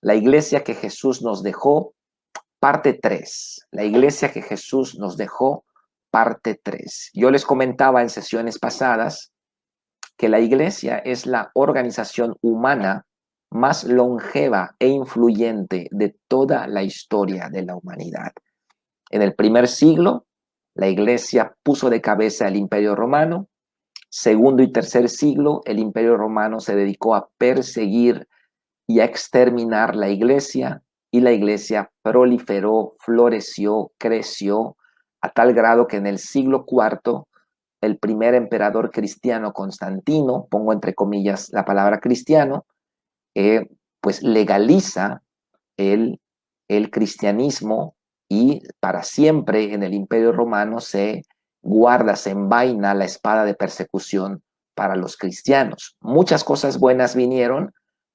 La iglesia que Jesús nos dejó, parte 3. La iglesia que Jesús nos dejó, parte 3. Yo les comentaba en sesiones pasadas que la iglesia es la organización humana más longeva e influyente de toda la historia de la humanidad. En el primer siglo, la iglesia puso de cabeza el Imperio Romano. Segundo y tercer siglo, el Imperio Romano se dedicó a perseguir y a exterminar la iglesia, y la iglesia proliferó, floreció, creció, a tal grado que en el siglo IV, el primer emperador cristiano, Constantino, pongo entre comillas la palabra cristiano, pues legaliza el, el cristianismo, y para siempre en el Imperio Romano se guarda, se envaina la espada de persecución para los cristianos. Muchas cosas buenas vinieron,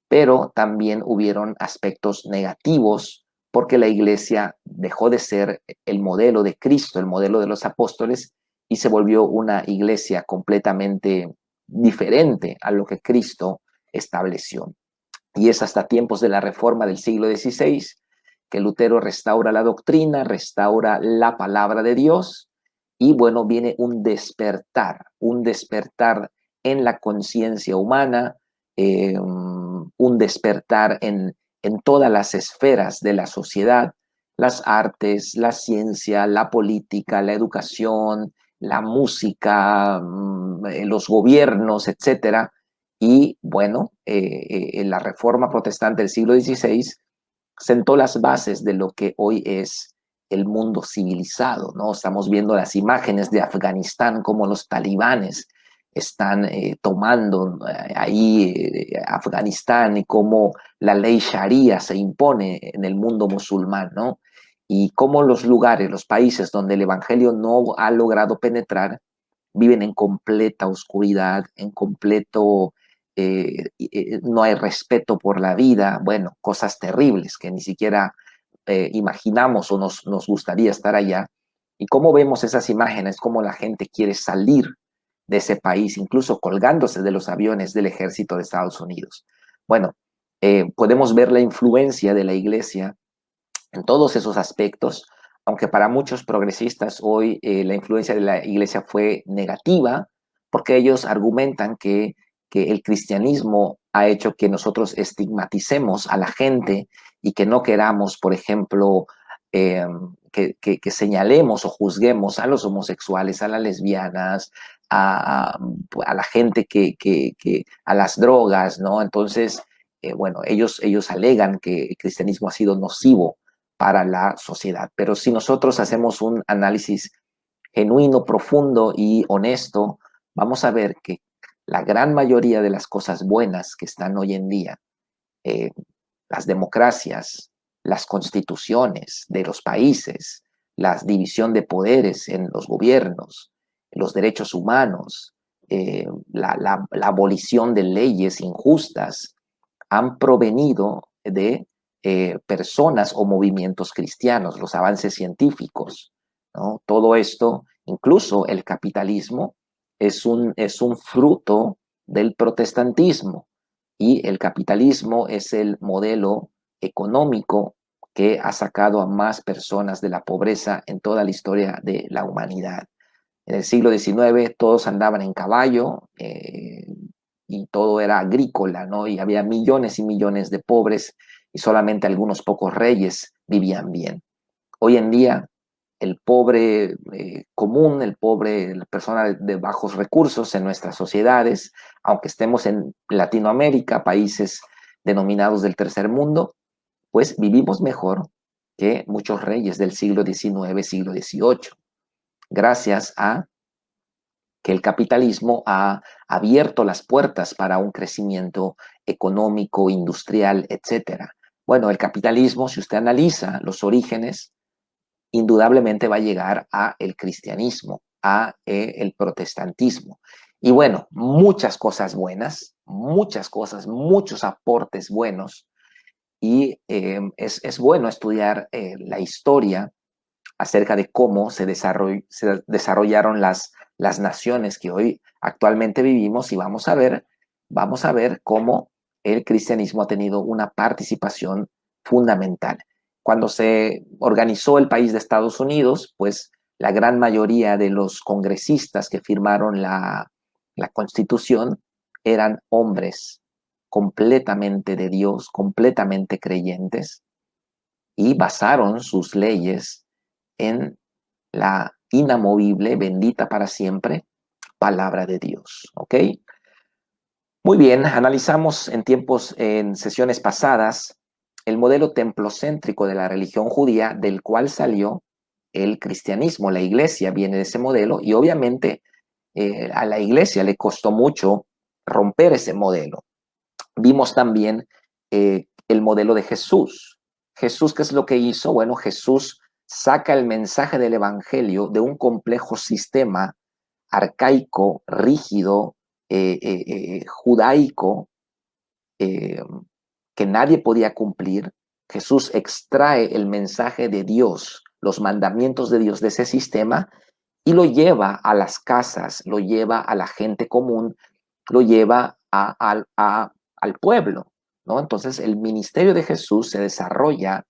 pero también hubieron aspectos negativos, porque la iglesia dejó de ser el modelo de Cristo, el modelo de los apóstoles, y se volvió una iglesia completamente diferente a lo que Cristo estableció. Y es hasta tiempos de la Reforma del siglo XVI que Lutero restaura la doctrina, restaura la palabra de Dios, y bueno, viene un despertar en la conciencia humana, un despertar en todas las esferas de la sociedad, las artes, la ciencia, la política, la educación, la música, los gobiernos, etcétera. Y bueno, la reforma protestante del siglo XVI sentó las bases de lo que hoy es el mundo civilizado, ¿no? Estamos viendo las imágenes de Afganistán, como los talibanes están tomando ahí Afganistán, y cómo la ley sharia se impone en el mundo musulmán, ¿no? Y cómo los lugares, los países donde el evangelio no ha logrado penetrar, viven en completa oscuridad, en completo, no hay respeto por la vida, bueno, cosas terribles que ni siquiera imaginamos o nos gustaría estar allá. Y cómo vemos esas imágenes, cómo la gente quiere salir de ese país, incluso colgándose de los aviones del ejército de Estados Unidos. Bueno, podemos ver la influencia de la iglesia en todos esos aspectos, aunque para muchos progresistas hoy la influencia de la iglesia fue negativa, porque ellos argumentan que el cristianismo ha hecho que nosotros estigmaticemos a la gente, y que no queramos, por ejemplo, que señalemos o juzguemos a los homosexuales, a las lesbianas, a la gente a las drogas, ¿no? Entonces, bueno, ellos alegan que el cristianismo ha sido nocivo para la sociedad. Pero si nosotros hacemos un análisis genuino, profundo y honesto, vamos a ver que la gran mayoría de las cosas buenas que están hoy en día, eh, las democracias, las constituciones de los países, la división de poderes en los gobiernos, los derechos humanos, la abolición de leyes injustas, han provenido de personas o movimientos cristianos, los avances científicos, ¿no? Todo esto, incluso el capitalismo, es un fruto del protestantismo, y el capitalismo es el modelo económico que ha sacado a más personas de la pobreza en toda la historia de la humanidad. En el siglo XIX todos andaban en caballo, y todo era agrícola, ¿no? Y había millones y millones de pobres, y solamente algunos pocos reyes vivían bien. Hoy en día, el pobre común, la persona de bajos recursos en nuestras sociedades, aunque estemos en Latinoamérica, países denominados del tercer mundo, pues vivimos mejor que muchos reyes del siglo XIX, siglo XVIII, gracias a que el capitalismo ha abierto las puertas para un crecimiento económico, industrial, etcétera. Bueno, el capitalismo, si usted analiza los orígenes, indudablemente va a llegar a el cristianismo, a el protestantismo. Y bueno, muchas cosas buenas, muchas cosas, muchos aportes buenos. Y es bueno estudiar la historia acerca de cómo se desarrollaron las naciones que hoy actualmente vivimos, y vamos a ver cómo el cristianismo ha tenido una participación fundamental. Cuando se organizó el país de Estados Unidos, pues la gran mayoría de los congresistas que firmaron la Constitución eran hombres completamente de Dios, completamente creyentes, y basaron sus leyes en la inamovible, bendita para siempre, palabra de Dios. ¿Ok? Muy bien, analizamos en sesiones pasadas, el modelo templocéntrico de la religión judía, del cual salió el cristianismo. La iglesia viene de ese modelo y obviamente a la iglesia le costó mucho romper ese modelo. Vimos también el modelo de Jesús. Jesús, ¿qué es lo que hizo? Bueno, Jesús saca el mensaje del evangelio de un complejo sistema arcaico, rígido, judaico, eh, que nadie podía cumplir. Jesús extrae el mensaje de Dios, los mandamientos de Dios de ese sistema y lo lleva a las casas, lo lleva a la gente común, lo lleva al pueblo, ¿no? Entonces el ministerio de Jesús se desarrolla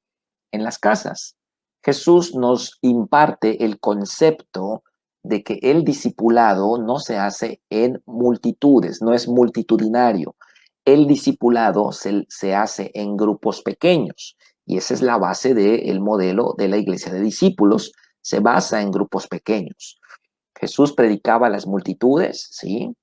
en las casas. Jesús nos imparte el concepto de que el discipulado no se hace en multitudes, no es multitudinario. El discipulado se hace en grupos pequeños y esa es la base del modelo de la iglesia de discípulos, se basa en grupos pequeños. Jesús predicaba a las multitudes, ¿sí?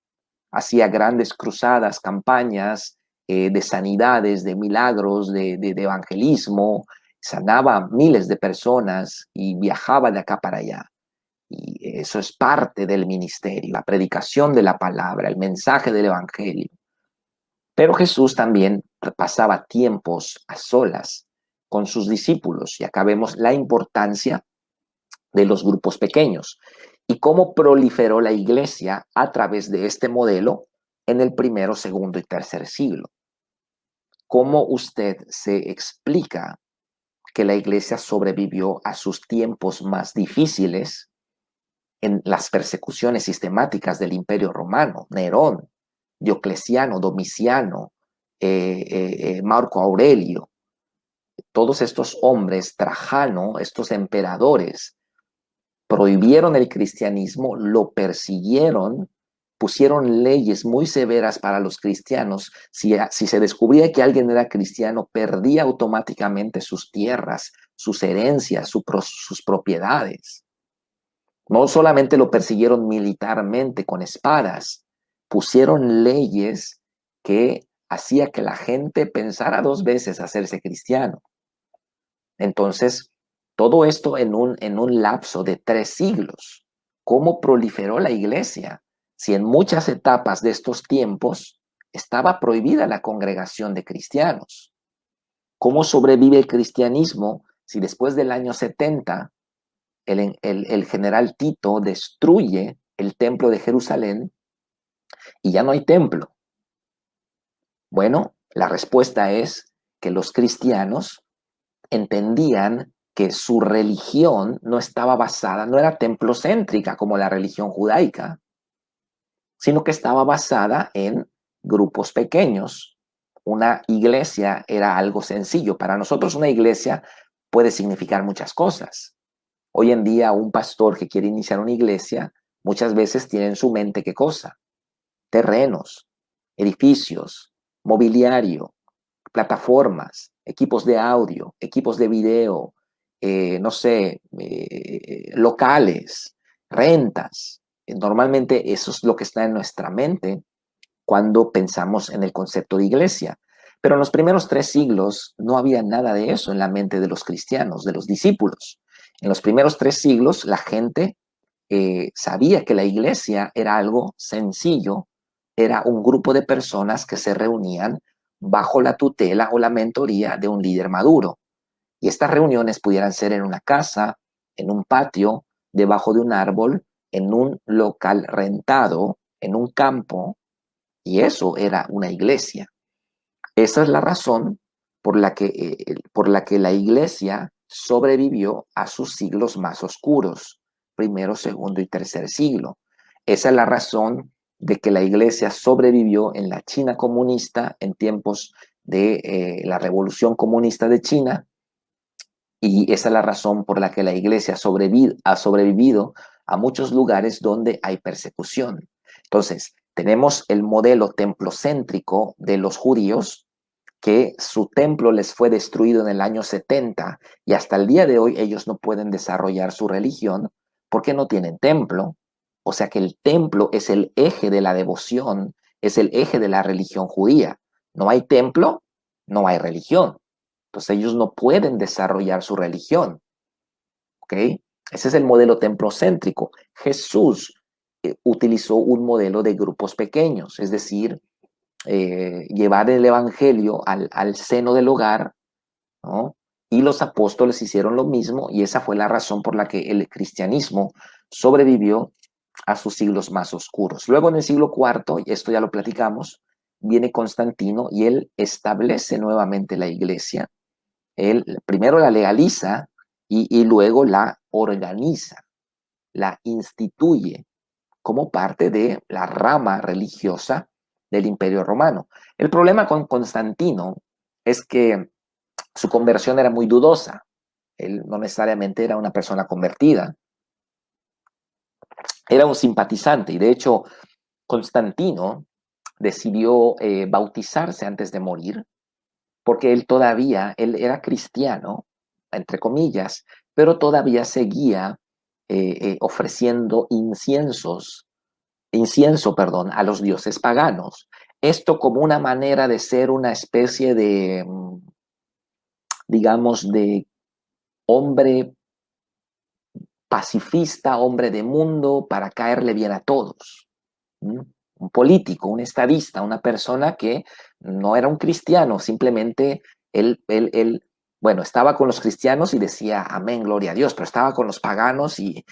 Hacía grandes cruzadas, campañas de sanidades, de milagros, de evangelismo, sanaba a miles de personas y viajaba de acá para allá. Y eso es parte del ministerio, la predicación de la palabra, el mensaje del evangelio. Pero Jesús también pasaba tiempos a solas con sus discípulos y acá vemos la importancia de los grupos pequeños y cómo proliferó la iglesia a través de este modelo en el primero, segundo y tercer siglo. ¿Cómo usted se explica que la iglesia sobrevivió a sus tiempos más difíciles en las persecuciones sistemáticas del Imperio Romano? Nerón, Diocleciano, Domiciano, Marco Aurelio, todos estos hombres, Trajano, estos emperadores, prohibieron el cristianismo, lo persiguieron, pusieron leyes muy severas para los cristianos. Si se descubría que alguien era cristiano, perdía automáticamente sus tierras, sus herencias, sus propiedades. No solamente lo persiguieron militarmente con espadas, pusieron leyes que hacía que la gente pensara dos veces hacerse cristiano. Entonces, todo esto en un lapso de 3 siglos. ¿Cómo proliferó la iglesia? Si en muchas etapas de estos tiempos estaba prohibida la congregación de cristianos. ¿Cómo sobrevive el cristianismo si después del año 70 el general Tito destruye el templo de Jerusalén y ya no hay templo? Bueno, la respuesta es que los cristianos entendían que su religión no estaba basada, no era templocéntrica como la religión judaica, sino que estaba basada en grupos pequeños. Una iglesia era algo sencillo. Para nosotros una iglesia puede significar muchas cosas. Hoy en día un pastor que quiere iniciar una iglesia muchas veces tiene en su mente ¿qué cosa? Terrenos, edificios, mobiliario, plataformas, equipos de audio, equipos de video, no sé, locales, rentas. Normalmente eso es lo que está en nuestra mente cuando pensamos en el concepto de iglesia. Pero en los primeros 3 siglos no había nada de eso en la mente de los cristianos, de los discípulos. En los primeros 3 siglos la gente sabía que la iglesia era algo sencillo, era un grupo de personas que se reunían bajo la tutela o la mentoría de un líder maduro. Y estas reuniones pudieran ser en una casa, en un patio, debajo de un árbol, en un local rentado, en un campo, y eso era una iglesia. Esa es la razón por la que la iglesia sobrevivió a sus siglos más oscuros, primero, segundo y tercer siglo. Esa es la razón de que la iglesia sobrevivió en la China comunista en tiempos de la Revolución Comunista de China, y esa es la razón por la que la iglesia ha sobrevivido a muchos lugares donde hay persecución. Entonces, tenemos el modelo templocéntrico de los judíos, que su templo les fue destruido en el año 70 y hasta el día de hoy ellos no pueden desarrollar su religión porque no tienen templo. O sea que el templo es el eje de la devoción, es el eje de la religión judía. No hay templo, no hay religión. Entonces ellos no pueden desarrollar su religión. ¿Ok? Ese es el modelo templocéntrico. Jesús utilizó un modelo de grupos pequeños, es decir, llevar el evangelio al seno del hogar, ¿no? Y los apóstoles hicieron lo mismo, y esa fue la razón por la que el cristianismo sobrevivió a sus siglos más oscuros. Luego, en el siglo IV, y esto ya lo platicamos, viene Constantino y él establece nuevamente la iglesia. Él primero la legaliza y luego la organiza, la instituye como parte de la rama religiosa del Imperio Romano. El problema con Constantino es que su conversión era muy dudosa. Él no necesariamente era una persona convertida, era un simpatizante, y de hecho Constantino decidió bautizarse antes de morir, porque él era cristiano, entre comillas, pero todavía seguía ofreciendo incienso, perdón, a los dioses paganos. Esto como una manera de ser una especie de, digamos, de hombre pacifista, hombre de mundo, para caerle bien a todos. Un político, un estadista, una persona que no era un cristiano, simplemente bueno, estaba con los cristianos y decía amén, gloria a Dios, pero estaba con los paganos y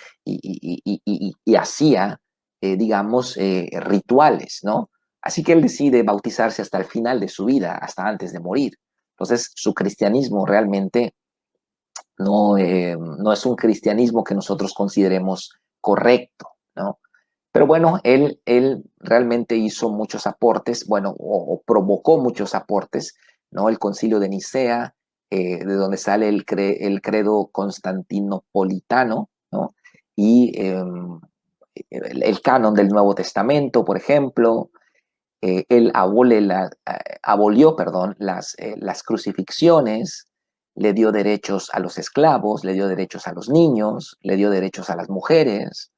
hacía, digamos, rituales, ¿no? Así que él decide bautizarse hasta el final de su vida, hasta antes de morir. Entonces, su cristianismo realmente no es un cristianismo que nosotros consideremos correcto, ¿no? Pero bueno, él realmente hizo muchos aportes, bueno, o provocó muchos aportes, ¿no? El Concilio de Nicea, de donde sale el credo constantinopolitano, ¿no? Y el canon del Nuevo Testamento, por ejemplo. Él abolió, perdón, las crucifixiones, le dio derechos a los esclavos, le dio derechos a los niños, le dio derechos a las mujeres.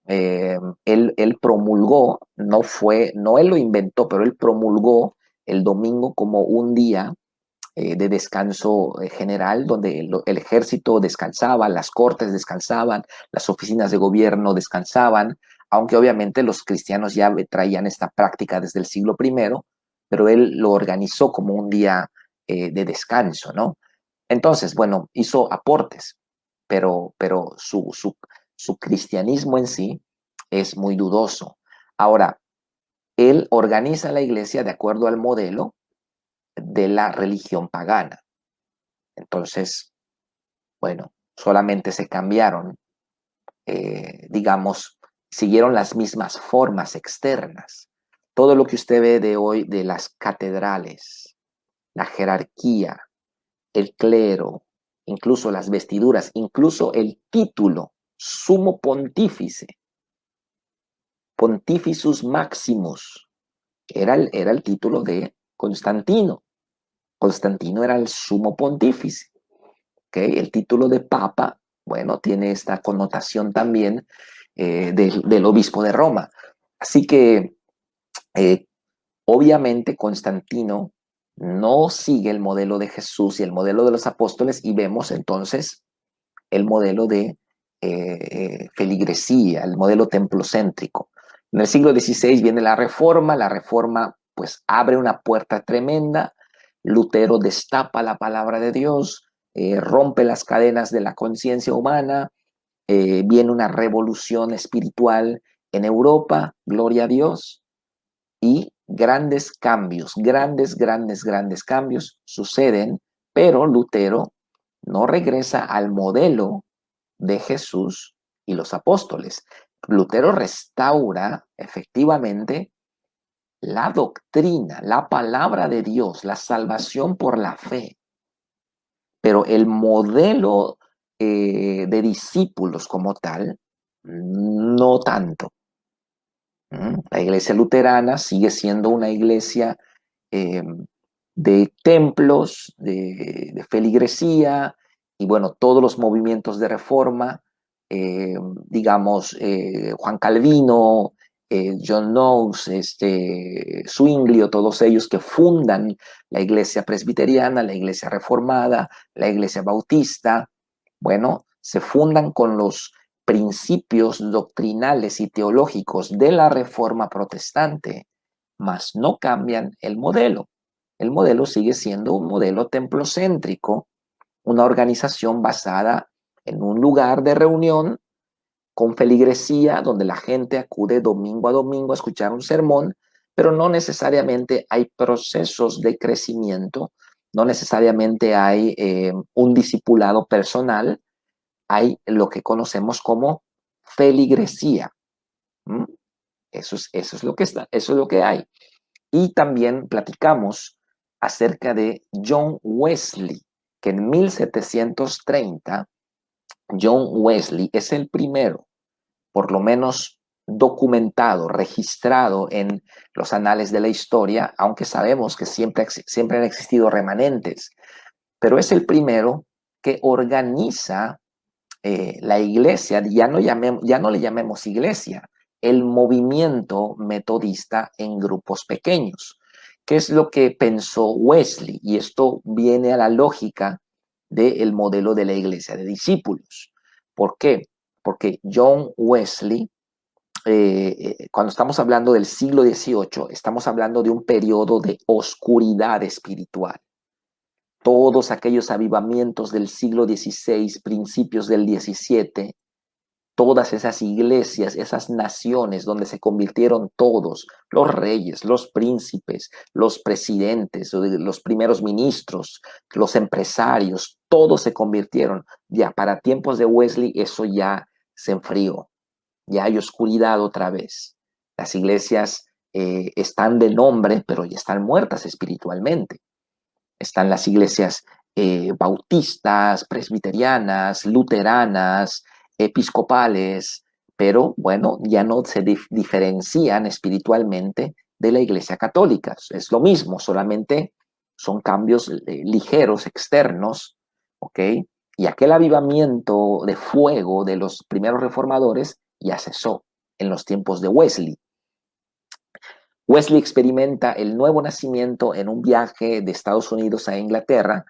Él promulgó, no él lo inventó, pero él promulgó el domingo como un día de descanso general, donde el ejército descansaba, las cortes descansaban, las oficinas de gobierno descansaban, aunque obviamente los cristianos ya traían esta práctica desde el siglo I, pero él lo organizó como un día de descanso, ¿no? Entonces, bueno, hizo aportes, pero su cristianismo en sí es muy dudoso. Ahora, él organiza la iglesia de acuerdo al modelo de la religión pagana. Entonces, bueno, solamente se cambiaron, digamos, siguieron las mismas formas externas. Todo lo que usted ve de hoy de las catedrales, la jerarquía, el clero, incluso las vestiduras, incluso el título, sumo pontífice, pontificus maximus, era el título de Constantino. Constantino era el sumo pontífice. ¿Okay? El título de papa, bueno, tiene esta connotación también del obispo de Roma. Así que, eh, obviamente, Constantino no sigue el modelo de Jesús y el modelo de los apóstoles, y vemos entonces el modelo de feligresía, el modelo templocéntrico. En el siglo XVI viene la Reforma pues abre una puerta tremenda, Lutero destapa la palabra de Dios, rompe las cadenas de la conciencia humana, viene una revolución espiritual en Europa, gloria a Dios, y grandes cambios suceden, pero Lutero no regresa al modelo de Jesús y los apóstoles. Lutero restaura efectivamente la doctrina, la palabra de Dios, la salvación por la fe, pero el modelo de discípulos como tal, no tanto. La iglesia luterana sigue siendo una iglesia eh, de templos, de feligresía, y bueno, todos los movimientos de reforma, digamos, Juan Calvino, John Knox, Zwinglio, todos ellos que fundan la iglesia presbiteriana, la iglesia reformada, la iglesia bautista, bueno, se fundan con los principios doctrinales y teológicos de la reforma protestante, mas no cambian el modelo. El modelo sigue siendo un modelo templocéntrico, una organización basada en un lugar de reunión con feligresía donde la gente acude domingo a domingo a escuchar un sermón, pero no necesariamente hay procesos de crecimiento, no necesariamente hay un discipulado personal, hay lo que conocemos como feligresía. ¿Mm? Eso es lo que está, eso es lo que hay. Y también platicamos acerca de John Wesley, que en 1730 John Wesley es el primero, por lo menos documentado, registrado en los anales de la historia, aunque sabemos que siempre han existido remanentes, pero es el primero que organiza la iglesia, ya no le llamemos iglesia, el movimiento metodista en grupos pequeños. ¿Qué es lo que pensó Wesley? Y esto viene a la lógica del modelo de la iglesia de discípulos. ¿Por qué? Porque John Wesley, cuando estamos hablando del siglo XVIII, estamos hablando de un periodo de oscuridad espiritual. Todos aquellos avivamientos del siglo XVI, principios del XVII, todas esas iglesias, esas naciones donde se convirtieron todos, los reyes, los príncipes, los presidentes, los primeros ministros, los empresarios, todos se convirtieron. Ya para tiempos de Wesley eso ya se enfrió, ya hay oscuridad otra vez. Las iglesias están de nombre, pero ya están muertas espiritualmente. Están las iglesias bautistas, presbiterianas, luteranas, episcopales, pero bueno, ya no se diferencian espiritualmente de la iglesia católica. Es lo mismo, solamente son cambios ligeros, externos, ¿ok? Y aquel avivamiento de fuego de los primeros reformadores ya cesó en los tiempos de Wesley. Wesley experimenta el nuevo nacimiento en un viaje de Estados Unidos a Inglaterra,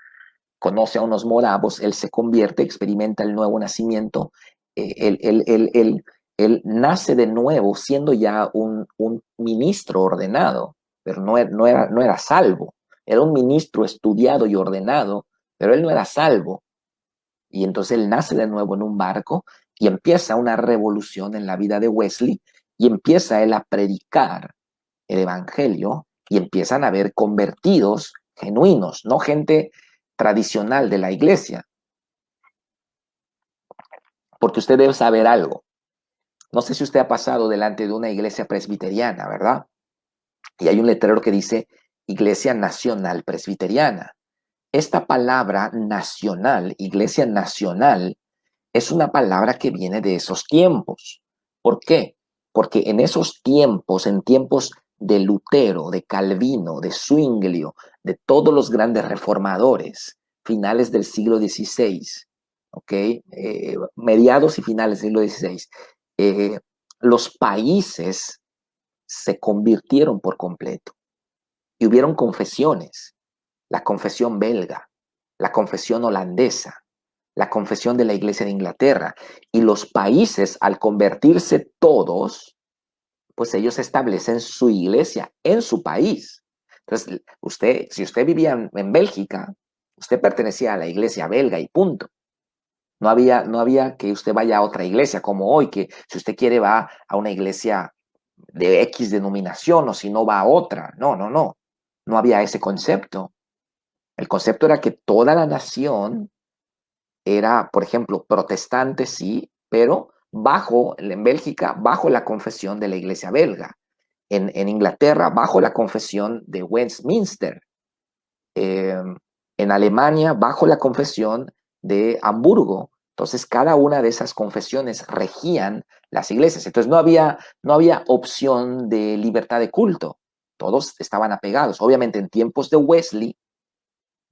conoce a unos moravos, él se convierte, experimenta el nuevo nacimiento, él nace de nuevo siendo ya un ministro ordenado, pero no era salvo, era un ministro estudiado y ordenado, pero él no era salvo. Y entonces él nace de nuevo en un barco y empieza una revolución en la vida de Wesley y empieza él a predicar el evangelio y empiezan a haber convertidos genuinos, no gente tradicional de la iglesia. Porque usted debe saber algo. No sé si usted ha pasado delante de una iglesia presbiteriana, ¿verdad? Y hay un letrero que dice Iglesia Nacional Presbiteriana. Esta palabra nacional, Iglesia Nacional, es una palabra que viene de esos tiempos. ¿Por qué? Porque en esos tiempos, en tiempos de Lutero, de Calvino, de Zwinglio, de todos los grandes reformadores, finales del siglo XVI, ¿ok? Mediados y finales del siglo XVI, eh, los países se convirtieron por completo y hubieron confesiones, la confesión belga, la confesión holandesa, la confesión de la Iglesia de Inglaterra, y los países al convertirse todos, pues ellos establecen su iglesia en su país. Entonces, si usted vivía en Bélgica, usted pertenecía a la iglesia belga y punto. No había que usted vaya a otra iglesia como hoy, que si usted quiere va a una iglesia de X denominación o si no va a otra. No, no, no. No había ese concepto. El concepto era que toda la nación era, por ejemplo, protestante, sí, pero en Bélgica, bajo la confesión de la iglesia belga. en Inglaterra bajo la confesión de Westminster, en Alemania bajo la confesión de Hamburgo. Entonces, cada una de esas confesiones regían las iglesias. Entonces, no había opción de libertad de culto. Todos estaban apegados. Obviamente, en tiempos de Wesley,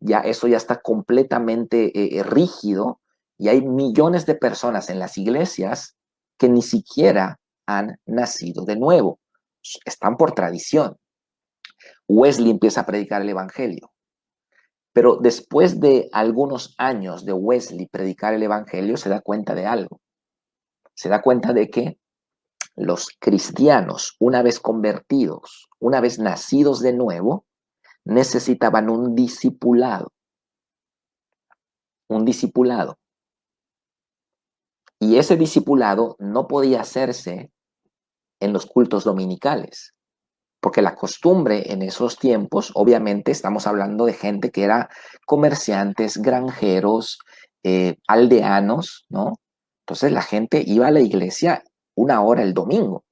ya eso ya está completamente rígido y hay millones de personas en las iglesias que ni siquiera han nacido de nuevo. Están por tradición. Wesley empieza a predicar el evangelio. Pero después de algunos años de Wesley predicar el evangelio, se da cuenta de algo. Se da cuenta de que los cristianos, una vez convertidos, una vez nacidos de nuevo, necesitaban un discipulado. Un discipulado. Y ese discipulado no podía hacerse en los cultos dominicales, porque la costumbre en esos tiempos, obviamente estamos hablando de gente que era comerciantes, granjeros, aldeanos, ¿no? Entonces la gente iba a la iglesia 1 hora el domingo.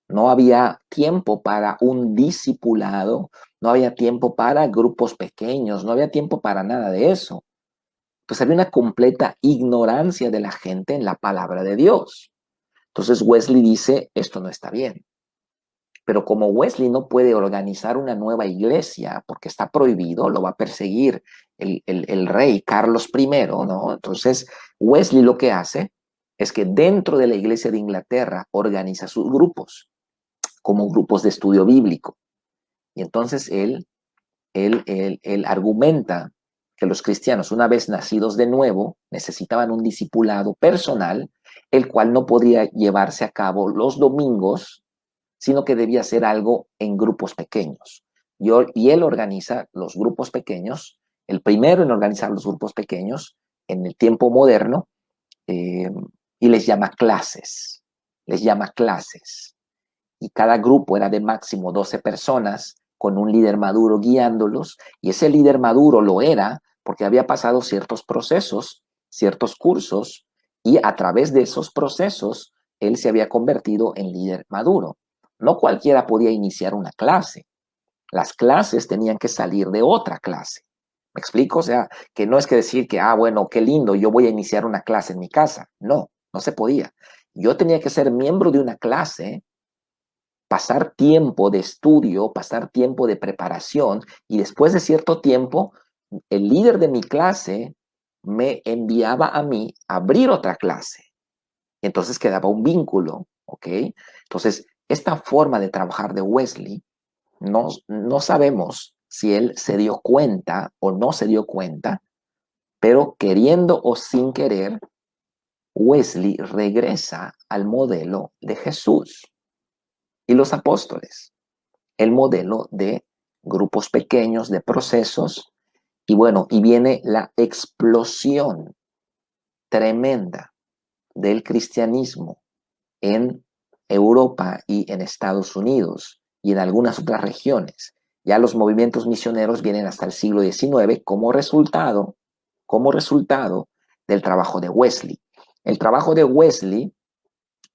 No había tiempo para un discipulado, no había tiempo para grupos pequeños, no había tiempo para nada de eso. Entonces había una completa ignorancia de la gente en la palabra de Dios. Entonces Wesley dice, esto no está bien. Pero como Wesley no puede organizar una nueva iglesia porque está prohibido, lo va a perseguir el rey Carlos I, ¿no? Entonces Wesley lo que hace es que dentro de la iglesia de Inglaterra organiza sus grupos como grupos de estudio bíblico. Y entonces él argumenta que los cristianos, una vez nacidos de nuevo, necesitaban un discipulado personal, el cual no podría llevarse a cabo los domingos, sino que debía ser algo en grupos pequeños. Y él organiza los grupos pequeños, el primero en organizar los grupos pequeños en el tiempo moderno, y les llama clases. Les llama clases. Y cada grupo era de máximo 12 personas, con un líder maduro guiándolos, y ese líder maduro lo era porque había pasado ciertos procesos, ciertos cursos, y a través de esos procesos, él se había convertido en líder maduro. No cualquiera podía iniciar una clase. Las clases tenían que salir de otra clase. ¿Me explico? O sea, que no es que decir que, bueno, qué lindo, yo voy a iniciar una clase en mi casa. No, no se podía. Yo tenía que ser miembro de una clase, pasar tiempo de estudio, pasar tiempo de preparación, y después de cierto tiempo, el líder de mi clase me enviaba a mí a abrir otra clase. Entonces quedaba un vínculo, ¿ok? Entonces, esta forma de trabajar de Wesley, no sabemos si él se dio cuenta o no se dio cuenta, pero queriendo o sin querer, Wesley regresa al modelo de Jesús y los apóstoles, el modelo de grupos pequeños, de procesos, y bueno, y viene la explosión tremenda del cristianismo en Europa y en Estados Unidos y en algunas otras regiones. Ya los movimientos misioneros vienen hasta el siglo XIX como resultado del trabajo de Wesley. El trabajo de Wesley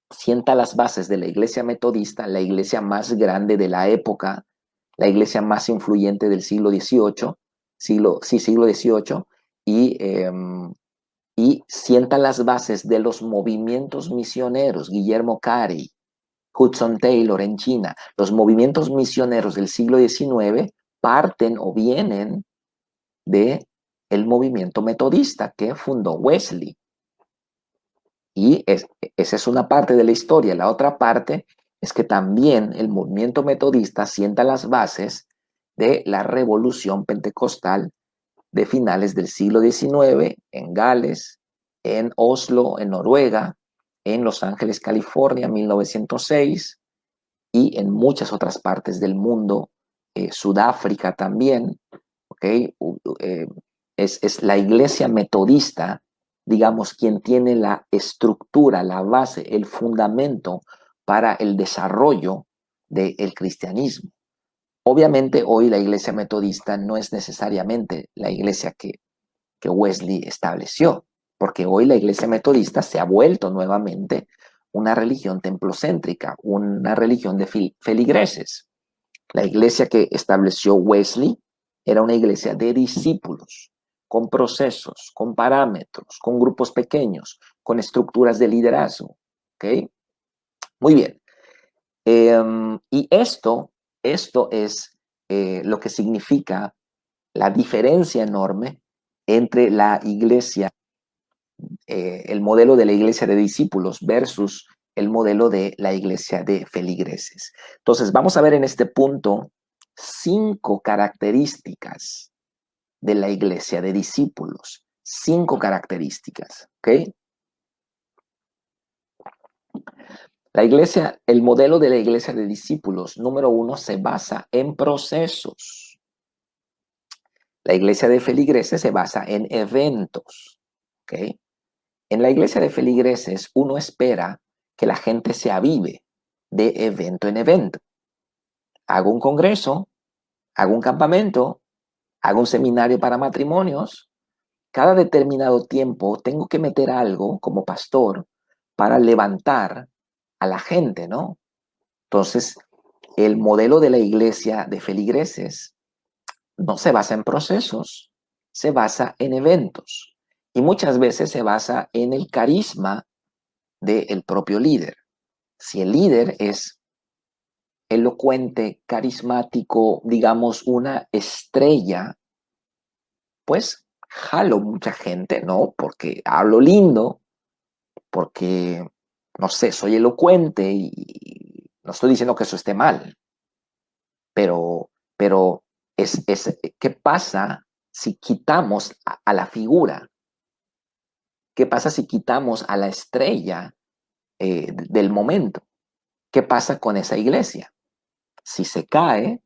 sienta las bases de la iglesia metodista, la iglesia más grande de la época, la iglesia más influyente del siglo XVIII, siglo XVIII, y sienta las bases de los movimientos misioneros, Guillermo Carey, Hudson Taylor en China. Los movimientos misioneros del siglo XIX parten o vienen de el movimiento metodista que fundó Wesley. Y esa es una parte de la historia. La otra parte es que también el movimiento metodista sienta las bases de la revolución pentecostal de finales del siglo XIX en Gales, en Oslo, en Noruega, en Los Ángeles, California, 1906, y en muchas otras partes del mundo, Sudáfrica también, ¿okay? Es la iglesia metodista, digamos, quien tiene la estructura, la base, el fundamento para el desarrollo del cristianismo. Obviamente hoy la iglesia metodista no es necesariamente la iglesia que Wesley estableció, porque hoy la iglesia metodista se ha vuelto nuevamente una religión templocéntrica, una religión de feligreses. La iglesia que estableció Wesley era una iglesia de discípulos, con procesos, con parámetros, con grupos pequeños, con estructuras de liderazgo. ¿Ok? Muy bien. Y esto es lo que significa la diferencia enorme entre la iglesia, el modelo de la iglesia de discípulos versus el modelo de la iglesia de feligreses. Entonces, vamos a ver en este punto 5 características de la iglesia de discípulos. 5 características, ¿ok? La iglesia, el modelo de la iglesia de discípulos, número 1, se basa en procesos. La iglesia de feligreses se basa en eventos, ¿ok? En la iglesia de feligreses uno espera que la gente se avive de evento en evento. Hago un congreso, hago un campamento, hago un seminario para matrimonios. Cada determinado tiempo tengo que meter algo como pastor para levantar a la gente, ¿no? Entonces, el modelo de la iglesia de feligreses no se basa en procesos, se basa en eventos y muchas veces se basa en el carisma del propio líder. Si el líder es elocuente, carismático, digamos una estrella, pues jalo mucha gente, ¿no? Porque hablo lindo, porque, no sé, soy elocuente y no estoy diciendo que eso esté mal, pero ¿qué pasa si quitamos a la figura? ¿Qué pasa si quitamos a la estrella del momento? ¿Qué pasa con esa iglesia? Si se cae,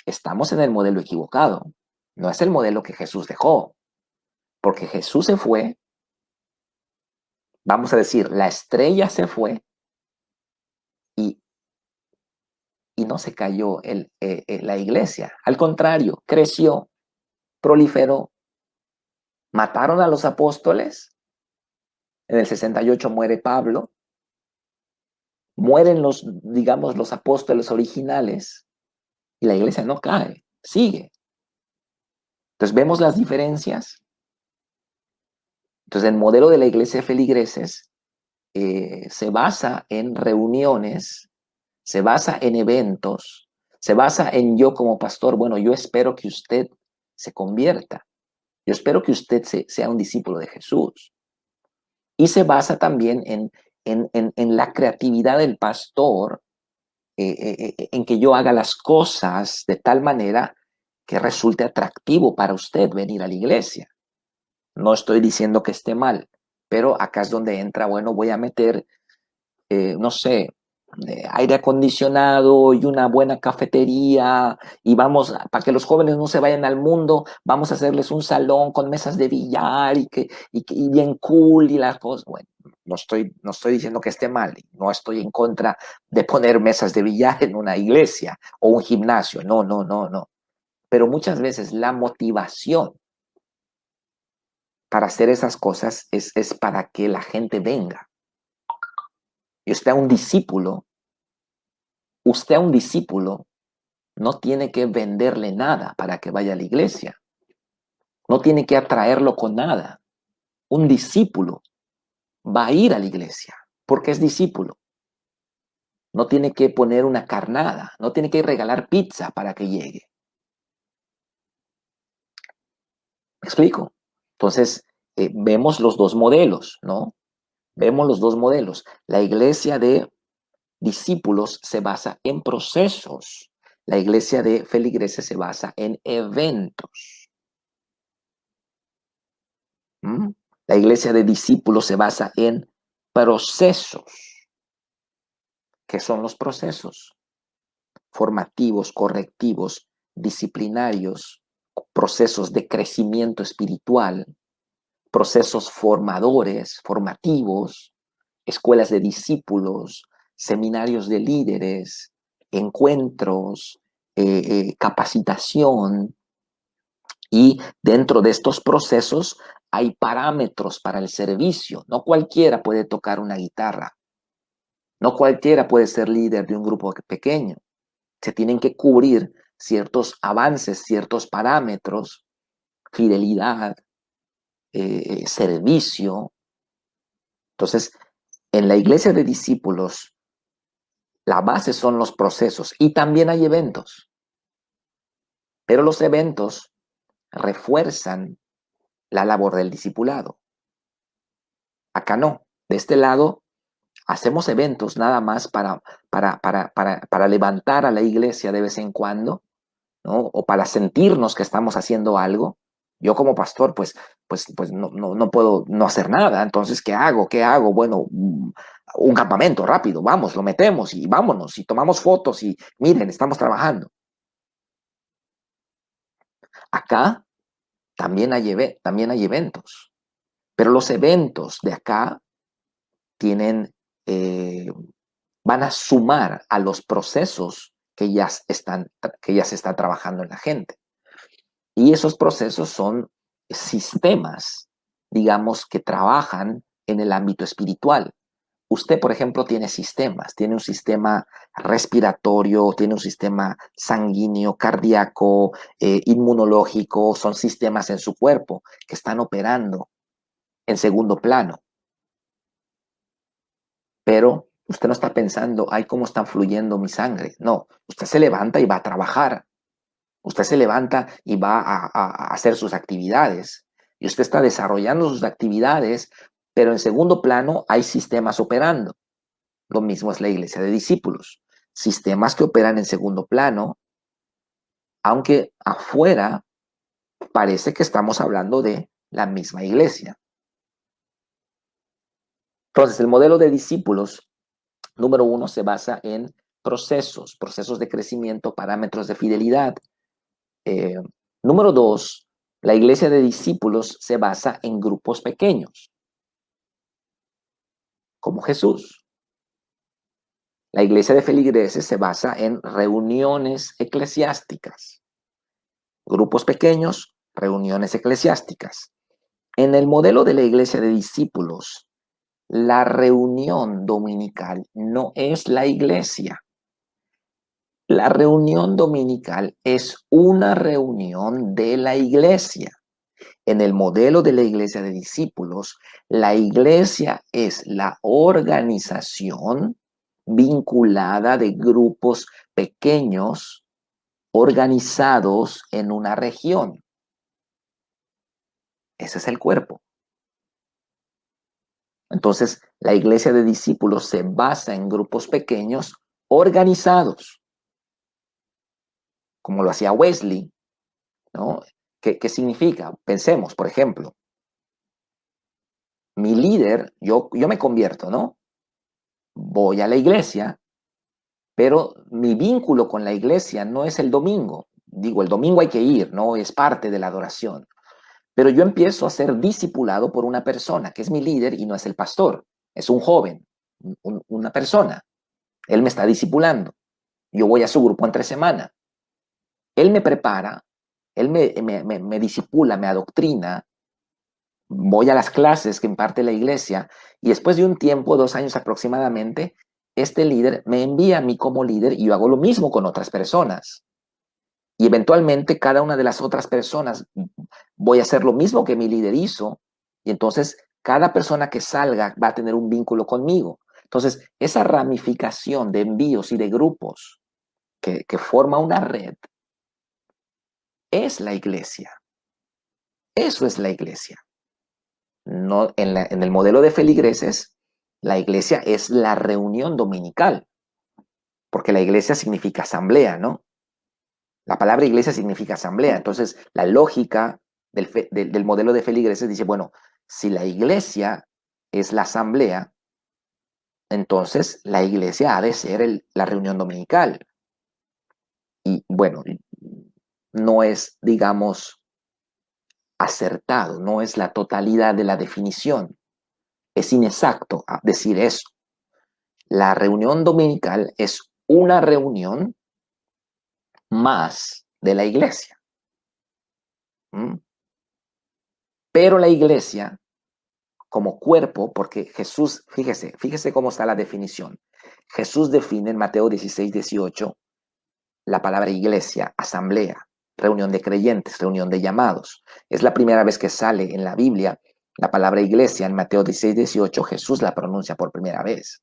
estamos en el modelo equivocado. No es el modelo que Jesús dejó, porque Jesús se fue, vamos a decir, la estrella se fue y, y no se cayó la iglesia. Al contrario, creció, proliferó. Mataron a los apóstoles. En el 68 muere Pablo. Mueren digamos, los apóstoles originales y la iglesia no cae, sigue. Entonces, ¿vemos las diferencias? Entonces, el modelo de la iglesia de feligreses se basa en reuniones, se basa en eventos, se basa en yo como pastor, bueno, yo espero que usted se convierta, yo espero que usted sea un discípulo de Jesús. Y se basa también en la creatividad del pastor, en que yo haga las cosas de tal manera que resulte atractivo para usted venir a la iglesia. No estoy diciendo que esté mal, pero acá es donde entra, bueno, voy a meter, no sé, aire acondicionado y una buena cafetería y vamos, para que los jóvenes no se vayan al mundo, vamos a hacerles un salón con mesas de billar y bien cool y las cosas. Bueno, no estoy diciendo que esté mal, no estoy en contra de poner mesas de billar en una iglesia o un gimnasio, no. Pero muchas veces la motivación para hacer esas cosas es para que la gente venga. Y usted a un discípulo no tiene que venderle nada para que vaya a la iglesia. No tiene que atraerlo con nada. Un discípulo va a ir a la iglesia porque es discípulo. No tiene que poner una carnada, no tiene que regalar pizza para que llegue. ¿Me explico? Entonces, vemos los dos modelos, ¿no? Vemos los dos modelos. La iglesia de discípulos se basa en procesos. La iglesia de feligreses se basa en eventos. ¿Mm? La iglesia de discípulos se basa en procesos. ¿Qué son los procesos? Formativos, correctivos, disciplinarios, procesos de crecimiento espiritual, procesos formativos, escuelas de discípulos, seminarios de líderes, encuentros, capacitación. Y dentro de estos procesos hay parámetros para el servicio. No cualquiera puede tocar una guitarra. No cualquiera puede ser líder de un grupo pequeño. Se tienen que cubrir ciertos avances, ciertos parámetros, fidelidad, servicio. Entonces, en la iglesia de discípulos, la base son los procesos y también hay eventos, pero los eventos refuerzan la labor del discipulado. Acá no. De este lado, hacemos eventos nada más para levantar a la iglesia de vez en cuando, ¿no? O para sentirnos que estamos haciendo algo. Yo como pastor, pues no puedo no hacer nada. Entonces, ¿qué hago? ¿Qué hago? Bueno, un campamento rápido, vamos, lo metemos y vámonos y tomamos fotos y miren, estamos trabajando. Acá también hay eventos, pero los eventos de acá tienen, van a sumar a los procesos que ya se están trabajando en la gente. Y esos procesos son sistemas, digamos, que trabajan en el ámbito espiritual. Usted, por ejemplo, tiene sistemas, tiene un sistema respiratorio, tiene un sistema sanguíneo, cardíaco, inmunológico, son sistemas en su cuerpo que están operando en segundo plano. Pero usted no está pensando, ay, cómo está fluyendo mi sangre. No, usted se levanta y va a trabajar. Usted se levanta y va a hacer sus actividades. Y usted está desarrollando sus actividades, pero en segundo plano hay sistemas operando. Lo mismo es la iglesia de discípulos. Sistemas que operan en segundo plano, aunque afuera parece que estamos hablando de la misma iglesia. Entonces, el modelo de discípulos, número uno, se basa en procesos de crecimiento, parámetros de fidelidad. Eh, Número dos, la iglesia de discípulos se basa en grupos pequeños, como Jesús. La iglesia de feligreses se basa en reuniones eclesiásticas, grupos pequeños, reuniones eclesiásticas. En el modelo de la iglesia de discípulos, la reunión dominical no es la iglesia. La reunión dominical es una reunión de la iglesia. En el modelo de la iglesia de discípulos, la iglesia es la organización vinculada de grupos pequeños organizados en una región. Ese es el cuerpo. Entonces, la iglesia de discípulos se basa en grupos pequeños organizados, como lo hacía Wesley, ¿no? ¿Qué significa? Pensemos, por ejemplo, mi líder, yo me convierto, ¿no? Voy a la iglesia, pero mi vínculo con la iglesia no es el domingo. Digo, el domingo hay que ir, ¿no? Es parte de la adoración. Pero yo empiezo a ser discipulado por una persona que es mi líder y no es el pastor, es un joven, una persona. Él me está discipulando. Yo voy a su grupo entre semana. Él me prepara, él me disipula, me adoctrina, voy a las clases que imparte la iglesia y después de un tiempo, 2 años aproximadamente, este líder me envía a mí como líder y yo hago lo mismo con otras personas. Y eventualmente cada una de las otras personas voy a hacer lo mismo que mi líder hizo y entonces cada persona que salga va a tener un vínculo conmigo. Entonces, esa ramificación de envíos y de grupos que forma una red es la iglesia. Eso es la iglesia. No, en el modelo de feligreses, la iglesia es la reunión dominical, porque la iglesia significa asamblea, ¿no? La palabra iglesia significa asamblea. Entonces, la lógica del modelo de feligreses dice, bueno, si la iglesia es la asamblea, entonces la iglesia ha de ser la reunión dominical. Y bueno, no es, digamos, acertado, no es la totalidad de la definición. Es inexacto decir eso. La reunión dominical es una reunión más de la iglesia. ¿Mm? Pero la iglesia como cuerpo, porque Jesús, fíjese cómo está la definición. Jesús define en Mateo 16, 18 la palabra iglesia, asamblea, reunión de creyentes, reunión de llamados. Es la primera vez que sale en la Biblia la palabra iglesia. En Mateo 16, 18 Jesús la pronuncia por primera vez.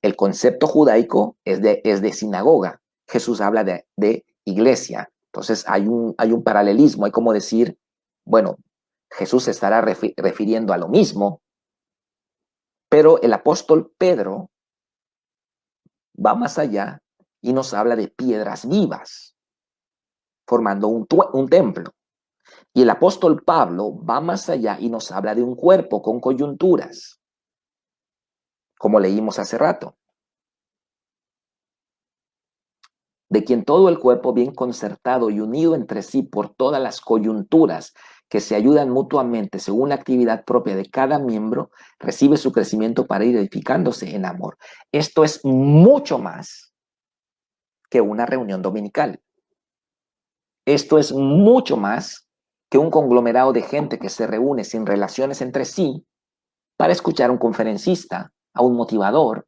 El concepto judaico es de sinagoga. Jesús habla de iglesia. Entonces hay un paralelismo, hay como decir, bueno, Jesús se estará refiriendo a lo mismo, pero el apóstol Pedro va más allá y nos habla de piedras vivas, formando un templo. Y el apóstol Pablo va más allá y nos habla de un cuerpo con coyunturas, como leímos hace rato, de quien todo el cuerpo bien concertado y unido entre sí por todas las coyunturas que se ayudan mutuamente según la actividad propia de cada miembro, recibe su crecimiento para ir edificándose en amor. Esto es mucho más que una reunión dominical. Esto es mucho más que un conglomerado de gente que se reúne sin relaciones entre sí para escuchar a un conferencista, a un motivador,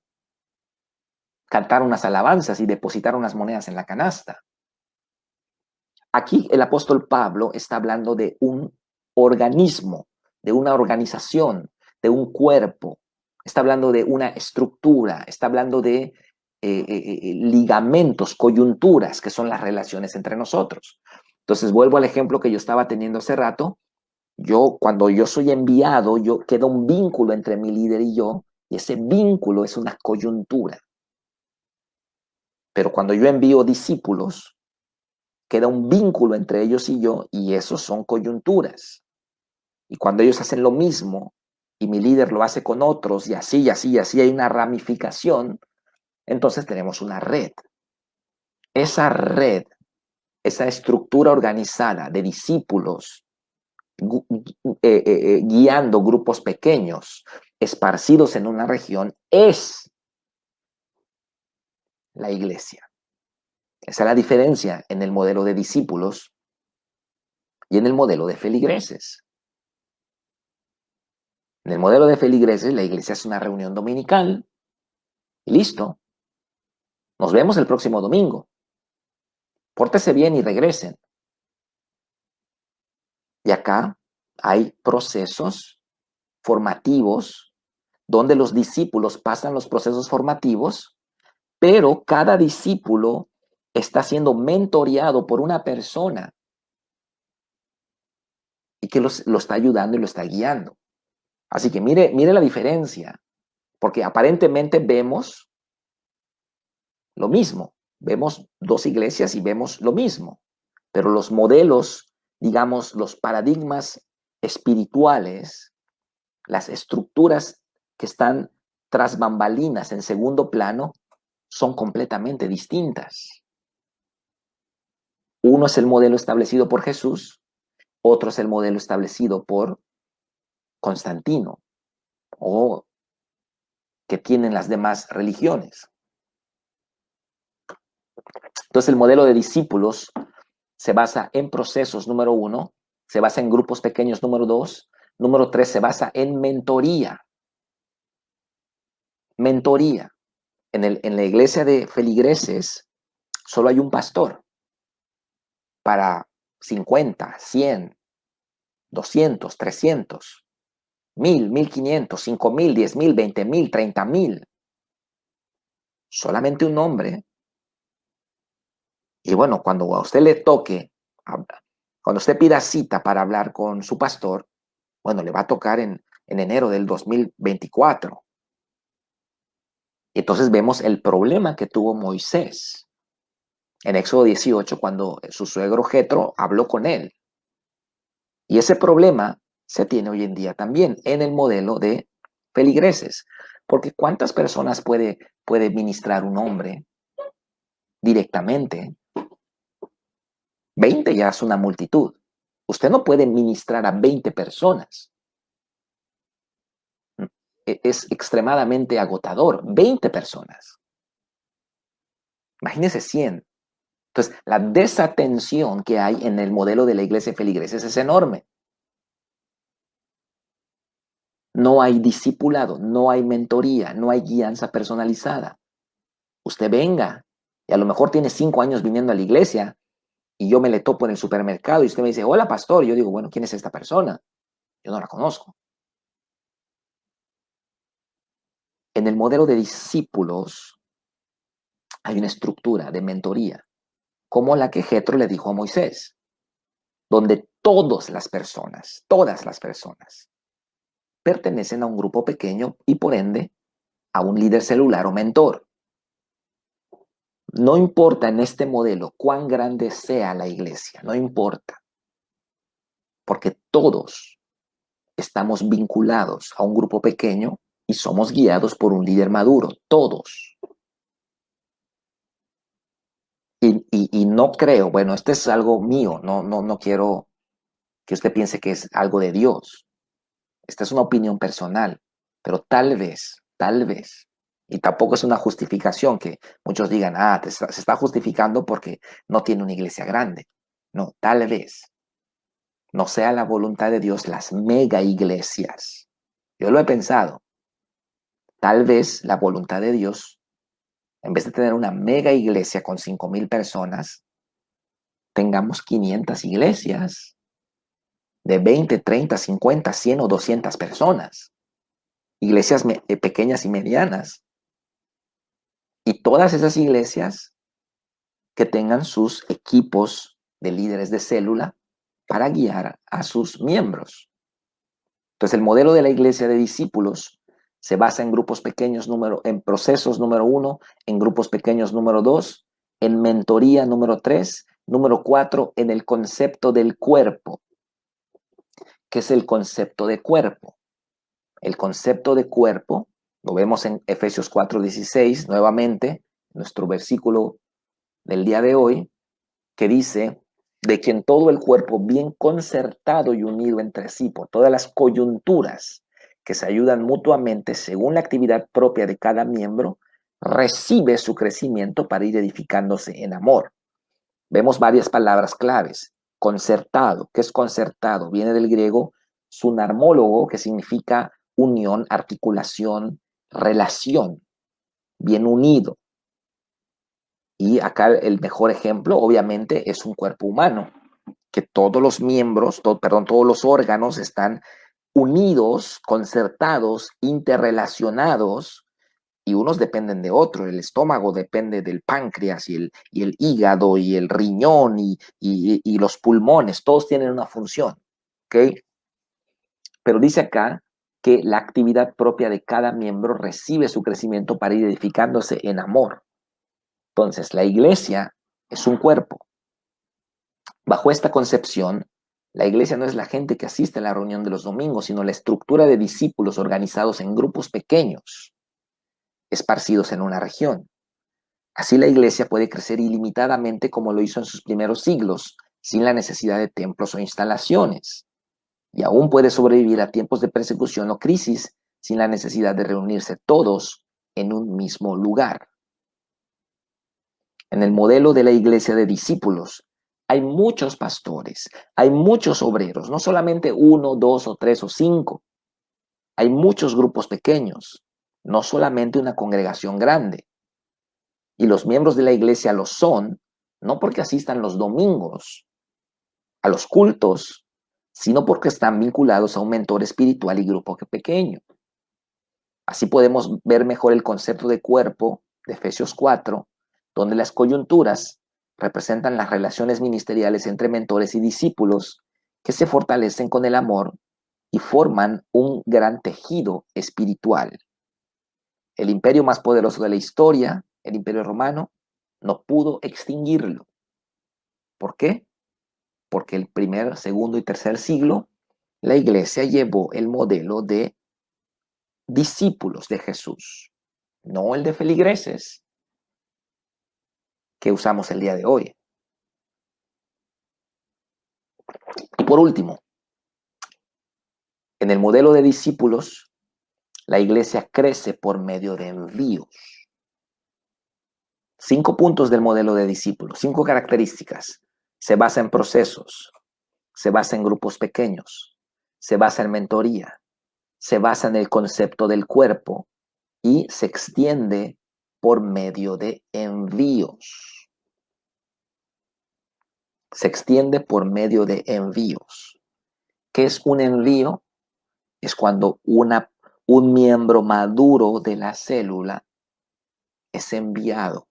cantar unas alabanzas y depositar unas monedas en la canasta. Aquí el apóstol Pablo está hablando de un organismo, de una organización, de un cuerpo. Está hablando de una estructura, está hablando de ligamentos, coyunturas, que son las relaciones entre nosotros. Entonces vuelvo al ejemplo que yo estaba teniendo hace rato. Cuando yo soy enviado, queda un vínculo entre mi líder y yo, y ese vínculo es una coyuntura. Pero cuando yo envío discípulos, queda un vínculo entre ellos y yo, y esos son coyunturas. Y cuando ellos hacen lo mismo, y mi líder lo hace con otros, y así, y así, y así hay una ramificación, entonces tenemos una red. Esa red, esa estructura organizada de discípulos, guiando grupos pequeños, esparcidos en una región, es la iglesia. Esa es la diferencia en el modelo de discípulos y en el modelo de feligreses. En el modelo de feligreses, la iglesia es una reunión dominical y listo. Nos vemos el próximo domingo. Pórtese bien y regresen. Y acá hay procesos formativos donde los discípulos pasan los procesos formativos, pero cada discípulo está siendo mentoreado por una persona y que lo está ayudando y lo está guiando. Así que mire la diferencia, porque aparentemente vemos lo mismo. Vemos dos iglesias y vemos lo mismo, pero los modelos, digamos, los paradigmas espirituales, las estructuras que están tras bambalinas en segundo plano, son completamente distintas. Uno es el modelo establecido por Jesús, otro es el modelo establecido por Constantino o que tienen las demás religiones. Entonces el modelo de discípulos se basa en procesos, número 1, se basa en grupos pequeños, número 2, número 3, se basa en mentoría. Mentoría. En la iglesia de feligreses solo hay un pastor para 50, 100, 200, 300, 1000, 1500, 5000, 10000, 20000, 30000. Solamente un hombre. Y bueno, cuando a usted le toque, cuando usted pida cita para hablar con su pastor, bueno, le va a tocar en enero del 2024. Y entonces vemos el problema que tuvo Moisés en Éxodo 18 cuando su suegro Jetro habló con él. Y ese problema se tiene hoy en día también en el modelo de feligreses. Porque ¿cuántas personas puede ministrar un hombre directamente? 20 ya es una multitud. Usted no puede ministrar a 20 personas. Es extremadamente agotador. 20 personas. Imagínese 100. Entonces, la desatención que hay en el modelo de la iglesia de feligreses es enorme. No hay discipulado, no hay mentoría, no hay guianza personalizada. Usted venga, y a lo mejor tiene 5 años viniendo a la iglesia, y yo me le topo en el supermercado, y usted me dice, hola pastor, y yo digo, bueno, ¿quién es esta persona? Yo no la conozco. En el modelo de discípulos hay una estructura de mentoría, como la que Jetro le dijo a Moisés, donde todas las personas, pertenecen a un grupo pequeño y por ende a un líder celular o mentor. No importa en este modelo cuán grande sea la iglesia, no importa, porque todos estamos vinculados a un grupo pequeño y somos guiados por un líder maduro, todos. Y no creo, bueno, este es algo mío, no quiero que usted piense que es algo de Dios. Esta es una opinión personal, pero tal vez, y tampoco es una justificación que muchos digan, se está justificando porque no tiene una iglesia grande. No, tal vez no sea la voluntad de Dios las mega iglesias. Yo lo he pensado. Tal vez la voluntad de Dios, en vez de tener una mega iglesia con 5,000 personas, tengamos 500 iglesias de 20, 30, 50, 100 o 200 personas. Iglesias pequeñas y medianas. Y todas esas iglesias que tengan sus equipos de líderes de célula para guiar a sus miembros. Entonces, el modelo de la iglesia de discípulos se basa en grupos pequeños, en procesos número 1, en grupos pequeños número 2, en mentoría número 3, número 4, en el concepto del cuerpo. ¿Qué es el concepto de cuerpo? El concepto de cuerpo lo vemos en Efesios 4:16, nuevamente, nuestro versículo del día de hoy, que dice, de quien todo el cuerpo bien concertado y unido entre sí por todas las coyunturas que se ayudan mutuamente según la actividad propia de cada miembro, recibe su crecimiento para ir edificándose en amor. Vemos varias palabras claves. Concertado, ¿qué es concertado? Viene del griego sunarmólogo, que significa unión, articulación, relación, bien unido. Y acá el mejor ejemplo, obviamente, es un cuerpo humano, que todos los miembros, todos los órganos están unidos, concertados, interrelacionados, y unos dependen de otro. El estómago depende del páncreas y el hígado y el riñón y los pulmones, todos tienen una función, ¿ok? Pero dice acá que la actividad propia de cada miembro recibe su crecimiento para ir edificándose en amor. Entonces, la iglesia es un cuerpo. Bajo esta concepción, la iglesia no es la gente que asiste a la reunión de los domingos, sino la estructura de discípulos organizados en grupos pequeños, esparcidos en una región. Así la iglesia puede crecer ilimitadamente como lo hizo en sus primeros siglos, sin la necesidad de templos o instalaciones. Y aún puede sobrevivir a tiempos de persecución o crisis sin la necesidad de reunirse todos en un mismo lugar. En el modelo de la iglesia de discípulos, hay muchos pastores, hay muchos obreros, no solamente 1, 2 o 3 o 5. Hay muchos grupos pequeños, no solamente una congregación grande. Y los miembros de la iglesia lo son, no porque asistan los domingos a los cultos, sino porque están vinculados a un mentor espiritual y grupo pequeño. Así podemos ver mejor el concepto de cuerpo de Efesios 4, donde las coyunturas representan las relaciones ministeriales entre mentores y discípulos que se fortalecen con el amor y forman un gran tejido espiritual. El imperio más poderoso de la historia, el Imperio Romano, no pudo extinguirlo. ¿Por qué? Porque el primer, segundo y tercer siglo, la iglesia llevó el modelo de discípulos de Jesús, no el de feligreses que usamos el día de hoy. Y por último, en el modelo de discípulos, la iglesia crece por medio de envíos. 5 puntos del modelo de discípulos, 5 características. Se basa en procesos, se basa en grupos pequeños, se basa en mentoría, se basa en el concepto del cuerpo y se extiende por medio de envíos. Se extiende por medio de envíos. ¿Qué es un envío? Es cuando un miembro maduro de la célula es enviado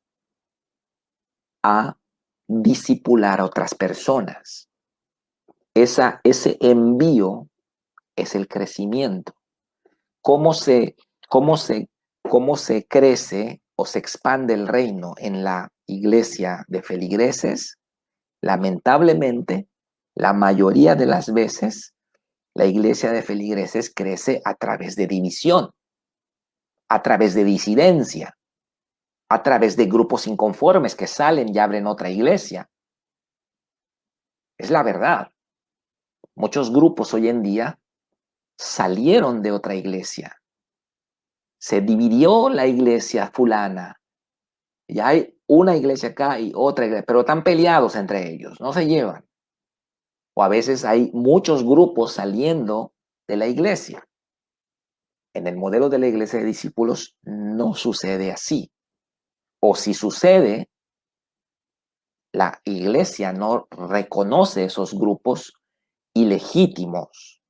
a discipular a otras personas. Ese envío es el crecimiento. ¿Cómo se, cómo se, cómo se crece o se expande el reino en la iglesia de feligreses? Lamentablemente, la mayoría de las veces, la iglesia de feligreses crece a través de división, a través de disidencia, a través de grupos inconformes que salen y abren otra iglesia. Es la verdad. Muchos grupos hoy en día salieron de otra iglesia. Se dividió la iglesia fulana. Y hay una iglesia acá y otra iglesia, pero están peleados entre ellos, no se llevan. O a veces hay muchos grupos saliendo de la iglesia. En el modelo de la iglesia de discípulos no sucede así. O si sucede, la iglesia no reconoce esos grupos ilegítimos.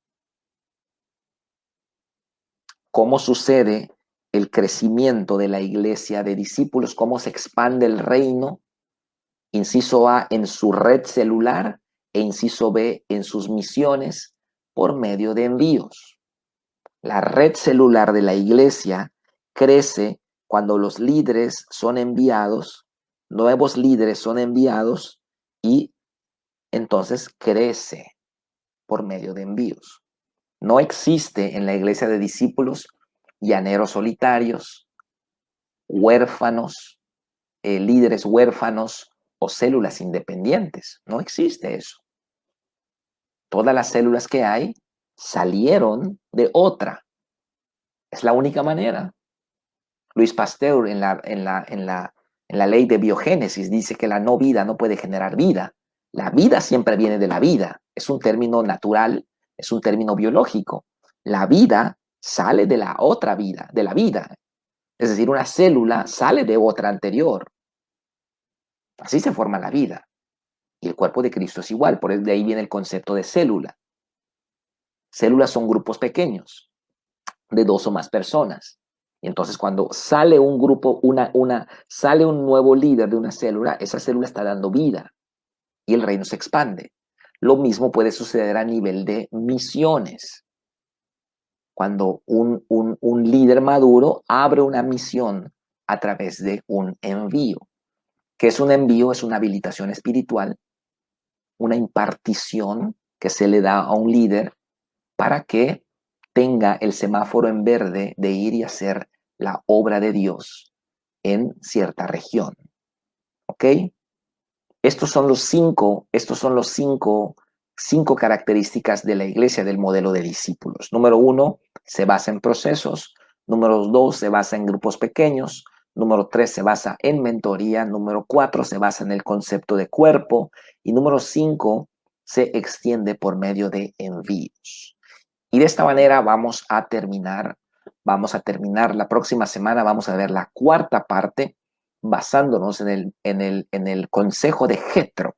¿Cómo sucede el crecimiento de la iglesia de discípulos? ¿Cómo se expande el reino? Inciso A, en su red celular, e inciso B, en sus misiones por medio de envíos. La red celular de la iglesia crece cuando los líderes son enviados, nuevos líderes son enviados y entonces crece por medio de envíos. No existe en la iglesia de discípulos llaneros solitarios, huérfanos, líderes huérfanos o células independientes. No existe eso. Todas las células que hay salieron de otra. Es la única manera. Luis Pasteur en la ley de biogénesis dice que la no vida no puede generar vida. La vida siempre viene de la vida. Es un término natural, es un término biológico. La vida sale de la otra vida, de la vida. Es decir, una célula sale de otra anterior. Así se forma la vida. Y el cuerpo de Cristo es igual, por de ahí viene el concepto de célula. Células son grupos pequeños, de 2 o más personas. Y entonces cuando sale un grupo, sale un nuevo líder de una célula, esa célula está dando vida y el reino se expande. Lo mismo puede suceder a nivel de misiones. Cuando un líder maduro abre una misión a través de un envío. ¿Qué es un envío? Es una habilitación espiritual, una impartición que se le da a un líder para que tenga el semáforo en verde de ir y hacer la obra de Dios en cierta región. ¿Ok? Cinco características de la iglesia del modelo de discípulos. Número 1, se basa en procesos. Número 2, se basa en grupos pequeños. Número 3, se basa en mentoría. Número 4, se basa en el concepto de cuerpo. Y número 5, se extiende por medio de envíos. Y de esta manera vamos a terminar la próxima semana, vamos a ver la cuarta parte basándonos en el consejo de Jetro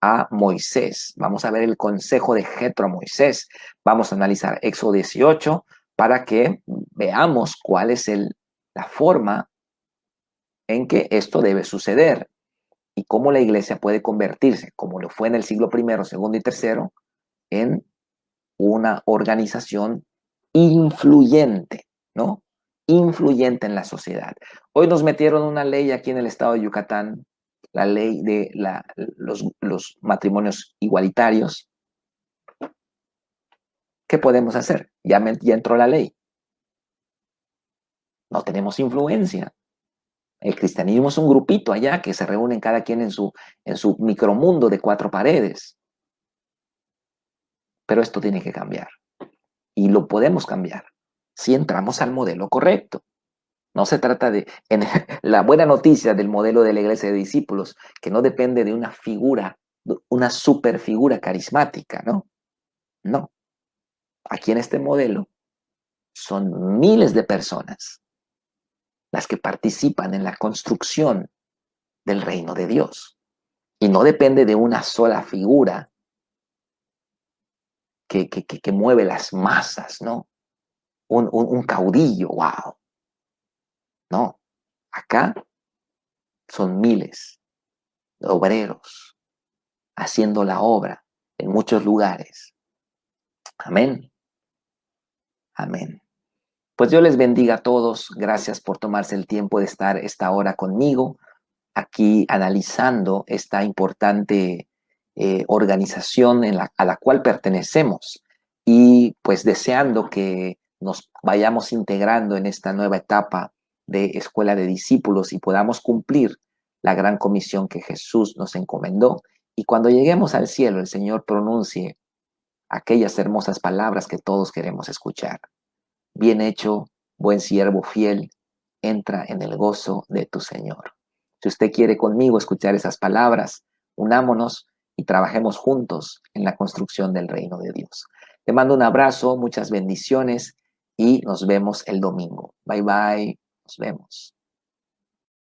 a Moisés. Vamos a ver el consejo de Jetro a Moisés. Vamos a analizar Éxodo 18 para que veamos cuál es la forma en que esto debe suceder y cómo la iglesia puede convertirse, como lo fue en el siglo I, segundo y tercero, en una organización influyente, ¿no? Influyente en la sociedad. Hoy nos metieron una ley aquí en el estado de Yucatán, la ley de los matrimonios igualitarios. ¿Qué podemos hacer? Ya entró la ley. No tenemos influencia. El cristianismo es un grupito allá que se reúnen cada quien en su micromundo de 4 paredes. Pero esto tiene que cambiar. Y lo podemos cambiar si entramos al modelo correcto. No se trata la buena noticia del modelo de la iglesia de discípulos, que no depende de una figura, una superfigura carismática, ¿no? No. Aquí en este modelo son miles de personas las que participan en la construcción del reino de Dios. Y no depende de una sola figura que mueve las masas, ¿no? Un caudillo, wow. No, acá son miles de obreros haciendo la obra en muchos lugares. Amén, amén. Pues Dios les bendiga a todos. Gracias por tomarse el tiempo de estar esta hora conmigo, aquí analizando esta importante organización a la cual pertenecemos y pues deseando que nos vayamos integrando en esta nueva etapa de escuela de discípulos y podamos cumplir la gran comisión que Jesús nos encomendó. Y cuando lleguemos al cielo, el Señor pronuncie aquellas hermosas palabras que todos queremos escuchar. Bien hecho, buen siervo fiel, entra en el gozo de tu Señor. Si usted quiere conmigo escuchar esas palabras, unámonos y trabajemos juntos en la construcción del reino de Dios. Te mando un abrazo, muchas bendiciones y nos vemos el domingo. Bye bye, nos vemos.